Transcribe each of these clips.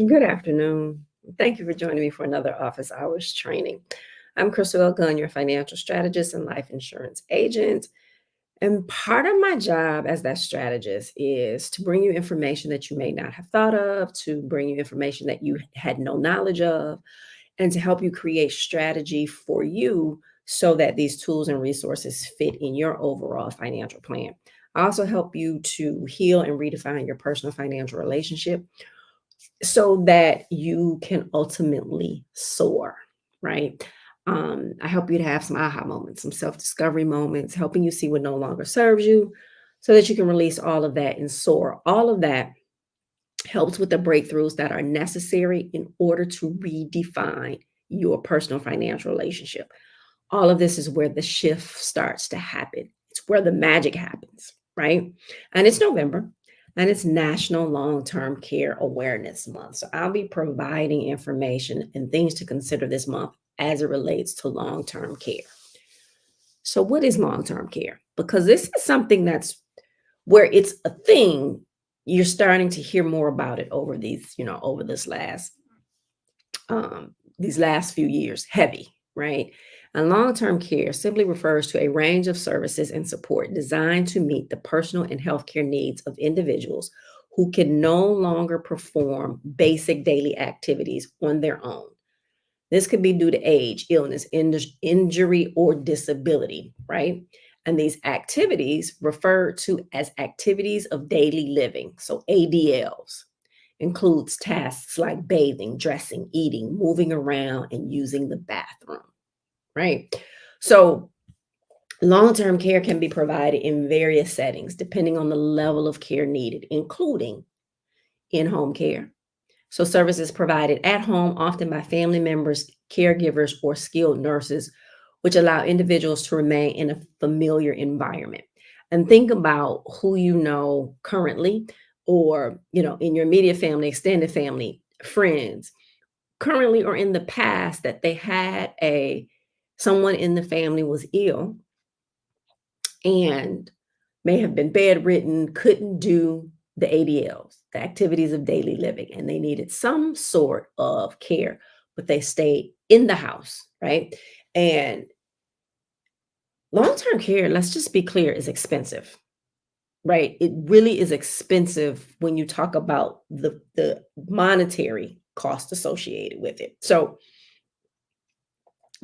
Good afternoon. Thank you for joining me for another office hours training. I'm Crystal L. Gunn, your financial strategist and life insurance agent. And part of my job as that strategist is to bring you information that you may not have thought of, to bring you information that you had no knowledge of, and to help you create strategy for you so that these tools and resources fit in your overall financial plan. I also help you to heal and redefine your personal financial relationship so that you can ultimately soar, right? I help you to have some aha moments, some self-discovery moments, helping you see what no longer serves you so that you can release all of that and soar. All of that helps with the breakthroughs that are necessary in order to redefine your personal financial relationship. All of this is where the shift starts to happen. It's where the magic happens, right? And it's November and it's National Long-Term Care Awareness Month. So I'll be providing information and things to consider this month as it relates to long-term care. So what is long-term care? Because this is something that's where it's a thing, you're starting to hear more about it over over these last few years, heavy, right? And long-term care simply refers to a range of services and support designed to meet the personal and healthcare needs of individuals who can no longer perform basic daily activities on their own. This could be due to age, illness, injury, or disability, right? And these activities referred to as activities of daily living, so ADLs, includes tasks like bathing, dressing, eating, moving around, and using the bathroom, right? So long-term care can be provided in various settings depending on the level of care needed, including in-home care. So services provided at home, often by family members, caregivers, or skilled nurses, which allow individuals to remain in a familiar environment. And think about who you know currently, or in your immediate family, extended family, friends, currently or in the past, that they had someone in the family was ill and may have been bedridden, couldn't do the ADLs, the activities of daily living, and they needed some sort of care, but they stayed in the house, right? And long-term care, let's just be clear, is expensive, right? It really is expensive when you talk about the monetary cost associated with it. So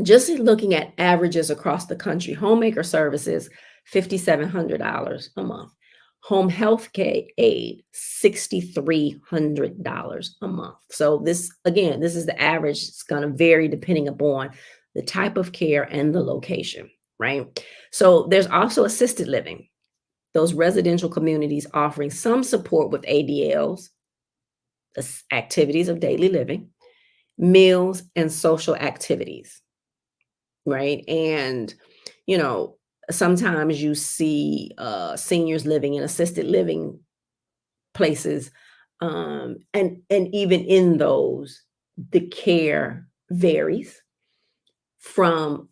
just looking at averages across the country, homemaker services, $5,700 a month. Home health care aid, $6,300 a month. So this is the average. It's going to vary depending upon the type of care and the location, right? So there's also assisted living, those residential communities offering some support with ADLs, activities of daily living, meals, and social activities, right? And, sometimes you see seniors living in assisted living places. And even in those, the care varies from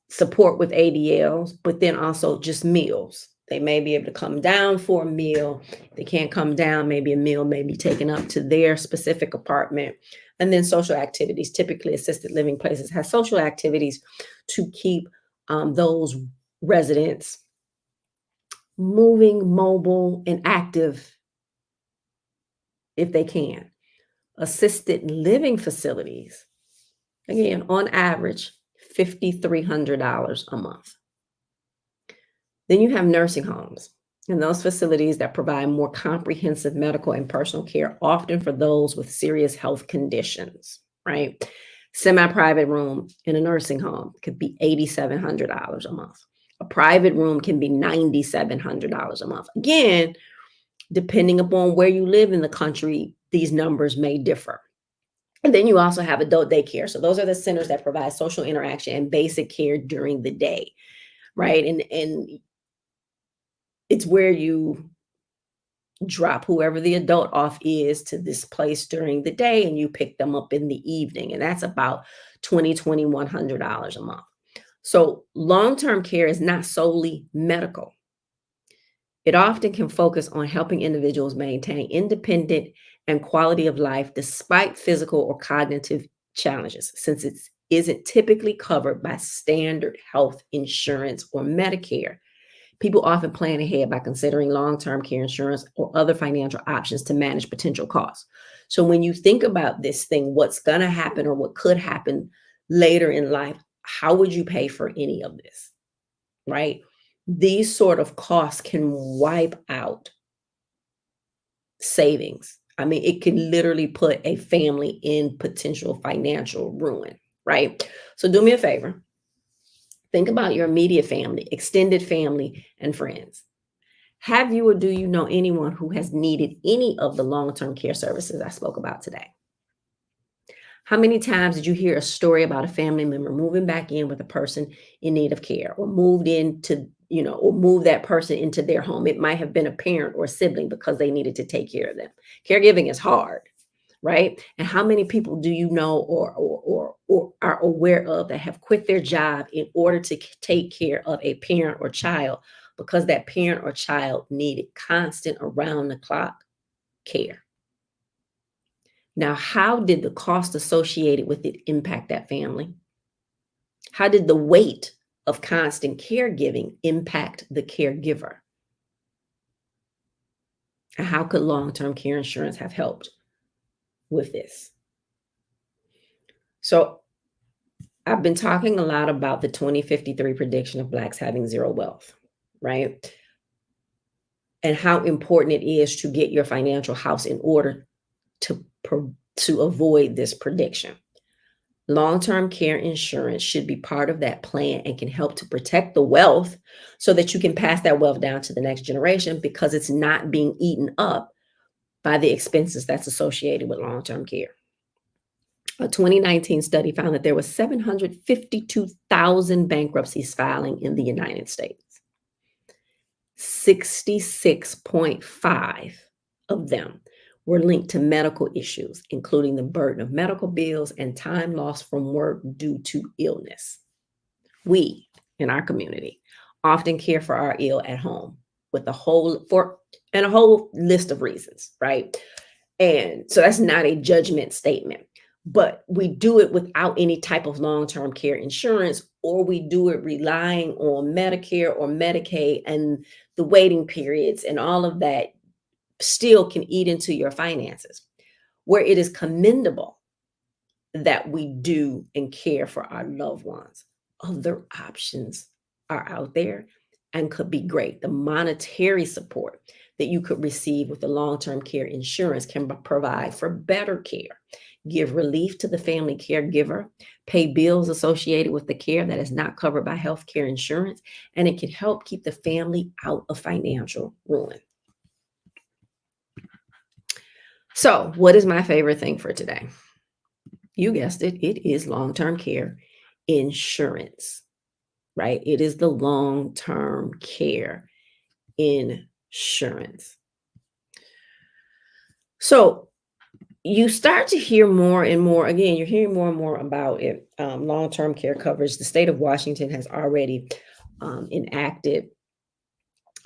support with ADLs, but then also just meals. They may be able to come down for a meal. If they can't come down, maybe a meal may be taken up to their specific apartment. And then social activities. Typically, assisted living places have social activities to keep those residents moving, mobile, and active if they can. Assisted living facilities, again, on average, $5,300 a month. Then you have nursing homes and those facilities that provide more comprehensive medical and personal care, often for those with serious health conditions, right? Semi-private room in a nursing home could be $8,700 a month. A private room can be $9,700 a month. Again, depending upon where you live in the country, these numbers may differ. And then you also have adult daycare. So those are the centers that provide social interaction and basic care during the day, right? And it's where you drop whoever the adult off is to this place during the day and you pick them up in the evening. And that's about $2,100 a month. So long-term care is not solely medical. It often can focus on helping individuals maintain independent and quality of life despite physical or cognitive challenges, since it isn't typically covered by standard health insurance or Medicare. People often plan ahead by considering long-term care insurance or other financial options to manage potential costs. So when you think about this thing, what's going to happen or what could happen later in life, how would you pay for any of this, right? These sort of costs can wipe out savings. I mean, it can literally put a family in potential financial ruin, right? So do me a favor. Think about your immediate family, extended family, and friends. Have you or do you know anyone who has needed any of the long-term care services I spoke about today? How many times did you hear a story about a family member moving back in with a person in need of care or moved into, or move that person into their home? It might have been a parent or a sibling because they needed to take care of them. Caregiving is hard, right? And how many people do you know or are aware of that have quit their job in order to take care of a parent or child because that parent or child needed constant around the clock care? Now, how did the cost associated with it impact that family? How did the weight of constant caregiving impact the caregiver? And how could long-term care insurance have helped with this? So I've been talking a lot about the 2053 prediction of Blacks having zero wealth, right? And how important it is to get your financial house in order to avoid this prediction. Long-term care insurance should be part of that plan and can help to protect the wealth so that you can pass that wealth down to the next generation because it's not being eaten up by the expenses that's associated with long-term care. A 2019 study found that there was 752,000 bankruptcies filing in the United States. 66.5 of them were linked to medical issues, including the burden of medical bills and time lost from work due to illness. We, in our community, often care for our ill at home with a whole list of reasons, right? And so that's not a judgment statement, but we do it without any type of long-term care insurance, or we do it relying on Medicare or Medicaid, and the waiting periods and all of that still can eat into your finances. Where it is commendable that we do and care for our loved ones, other options are out there and could be great. The monetary support that you could receive with the long-term care insurance can provide for better care, give relief to the family caregiver, pay bills associated with the care that is not covered by health care insurance, and it can help keep the family out of financial ruin. So, what is my favorite thing for today? You guessed it, it is long-term care insurance, right? It is the long-term care insurance. So you start to hear more and more, again, you're hearing more and more about it, long-term care coverage. The state of Washington has already enacted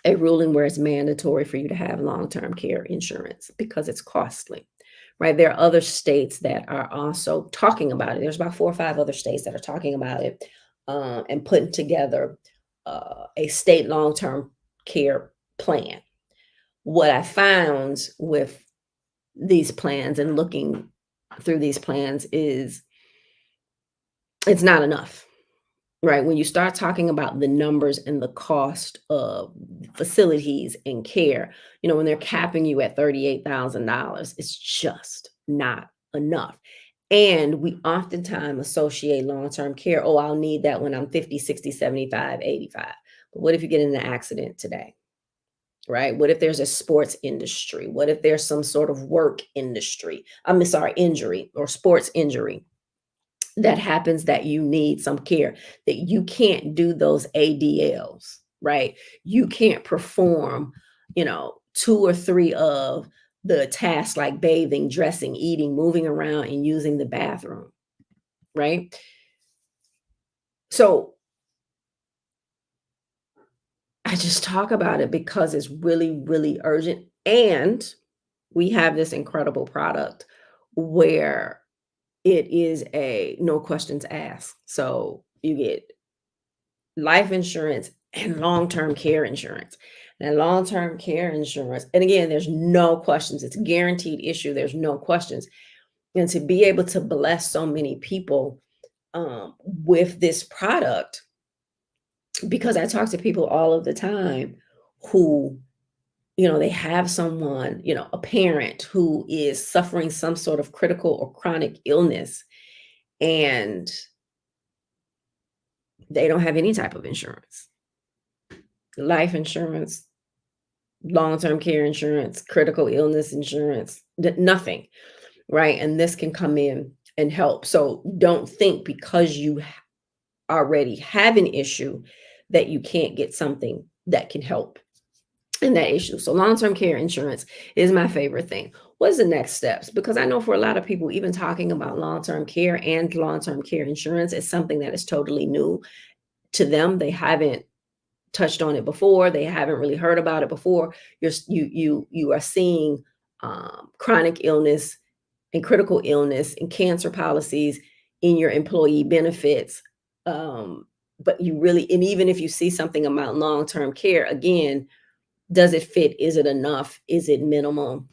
a ruling where it's mandatory for you to have long-term care insurance because it's costly, right? There are other states that are also talking about it. There's about 4 or 5 other states that are talking about it and putting together a state long-term care plan. What I found with these plans and looking through these plans is it's not enough. Right. When you start talking about the numbers and the cost of facilities and care, when they're capping you at $38,000, it's just not enough. And we oftentimes associate long-term care. Oh, I'll need that when I'm 50, 60, 75, 85. But what if you get in an accident today? Right? What if there's a sports industry? What if there's some sort of work industry? I'm sorry, injury or sports injury that happens that you need some care, that you can't do those ADLs, right? You can't perform, two or three of the tasks like bathing, dressing, eating, moving around, and using the bathroom, right? So I just talk about it because it's really, really urgent. And we have this incredible product where it is a no questions asked. So you get life insurance and long-term care insurance. And long-term care insurance, and again, there's no questions. It's a guaranteed issue. There's no questions. And to be able to bless so many people with this product, because I talk to people all of the time who, they have someone, a parent who is suffering some sort of critical or chronic illness, and they don't have any type of insurance, life insurance, long-term care insurance, critical illness insurance, nothing, right? And this can come in and help. So don't think because you already have an issue that you can't get something that can help in that issue. So long-term care insurance is my favorite thing. What's the next steps? Because I know for a lot of people, even talking about long-term care and long-term care insurance is something that is totally new to them. They haven't touched on it before. They haven't really heard about it before. You are seeing chronic illness and critical illness and cancer policies in your employee benefits. But you really, and even if you see something about long-term care, again, does it fit? Is it enough? Is it minimal?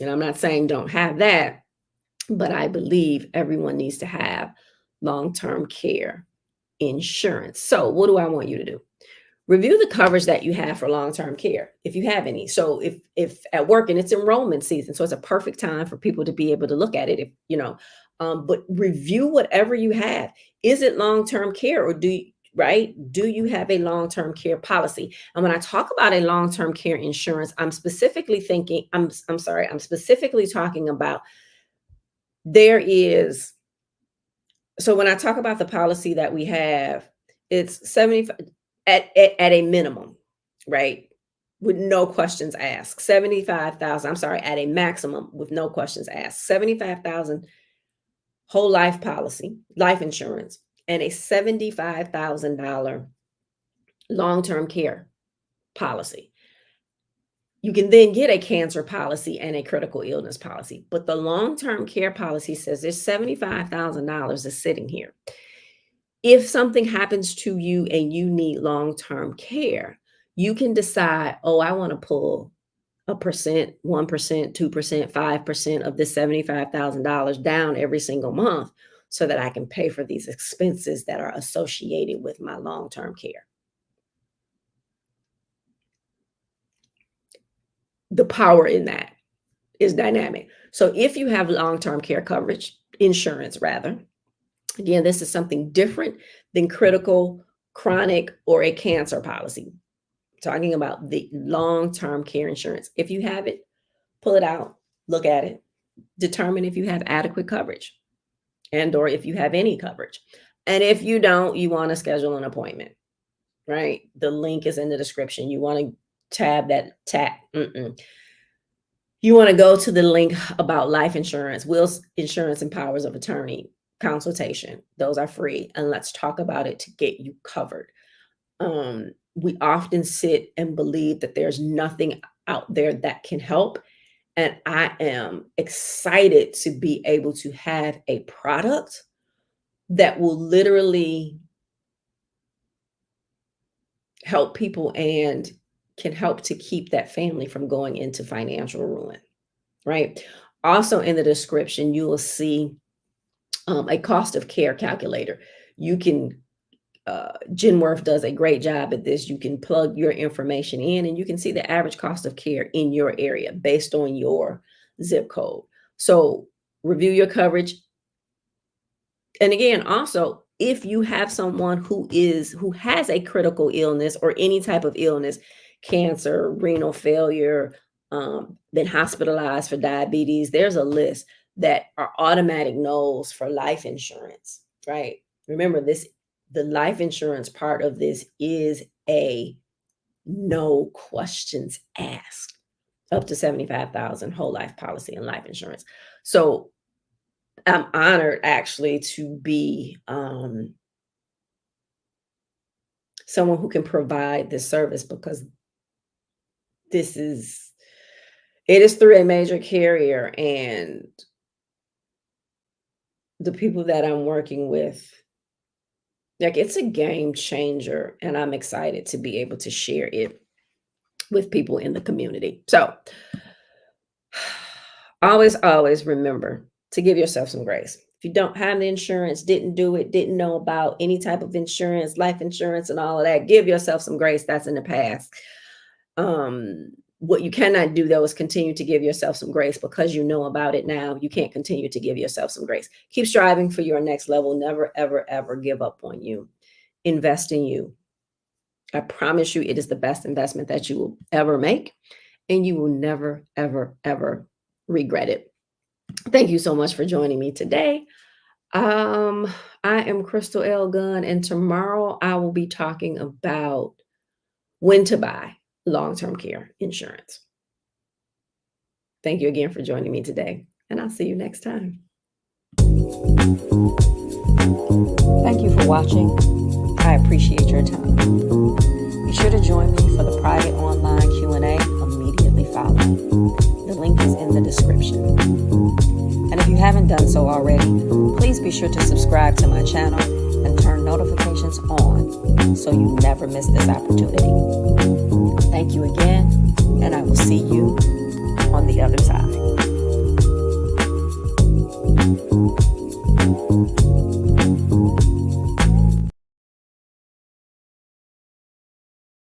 And I'm not saying don't have that, but I believe everyone needs to have long-term care insurance. So what do I want you to do? Review the coverage that you have for long-term care, if you have any. So if at work and it's enrollment season, so it's a perfect time for people to be able to look at it. If but review whatever you have. Is it long-term care, or do you have a long-term care policy? And when I talk about a long-term care insurance, I'm specifically talking about there is. So when I talk about the policy that we have, it's 75 at a minimum, right? With no questions asked. 75,000, I'm sorry, at a maximum with no questions asked. 75,000 whole life policy, life insurance, and a $75,000 long-term care policy. You can then get a cancer policy and a critical illness policy, but the long-term care policy says there's $75,000 is sitting here. If something happens to you and you need long-term care, you can decide, oh, I want to pull a percent, 1%, 2%, 5% of this $75,000 down every single month so that I can pay for these expenses that are associated with my long-term care. The power in that is dynamic. So if you have long-term care coverage, insurance rather, again, this is something different than critical, chronic, or a cancer policy. Talking about the long-term care insurance. If you have it, pull it out, look at it, determine if you have adequate coverage and or if you have any coverage. And if you don't, you want to schedule an appointment, right? The link is in the description. You want to You want to go to the link about life insurance, wills, insurance, and powers of attorney consultation. Those are free. And let's talk about it to get you covered. We often sit and believe that there's nothing out there that can help. And I am excited to be able to have a product that will literally help people and can help to keep that family from going into financial ruin, right? Also in the description, you will see a cost of care calculator. You can Genworth does a great job at this. You can plug your information in and you can see the average cost of care in your area based on your zip code. So review your coverage, And again, also, if you have someone who has a critical illness or any type of illness, cancer, renal failure, been hospitalized for diabetes, there's a list that are automatic no's for life insurance, right? Remember this, the life insurance part of this is a no questions asked, up to 75,000 whole life policy and life insurance. So I'm honored actually to be someone who can provide this service, because this is it is through a major carrier, and the people that I'm working with, like, it's a game changer, and I'm excited to be able to share it with people in the community. So always remember to give yourself some grace. If you don't have the insurance, didn't do it, didn't know about any type of insurance, life insurance and all of that, give yourself some grace. That's in the past. What you cannot do, though, is continue to give yourself some grace because you know about it now. You can't continue to give yourself some grace. Keep striving for your next level. Never, ever, ever give up on you. Invest in you. I promise you, it is the best investment that you will ever make, and you will never, ever, ever regret it. Thank you so much for joining me today. I am Crystal L. Gunn, and tomorrow I will be talking about when to buy long-term care insurance. Thank you again for joining me today, and I'll see you next time. Thank you for watching. I appreciate your time. Be sure to join me for the private online Q&A immediately following. The link is in the description. And if you haven't done so already, please be sure to subscribe to my channel and turn notifications on so you never miss this opportunity. Thank you again, and I will see you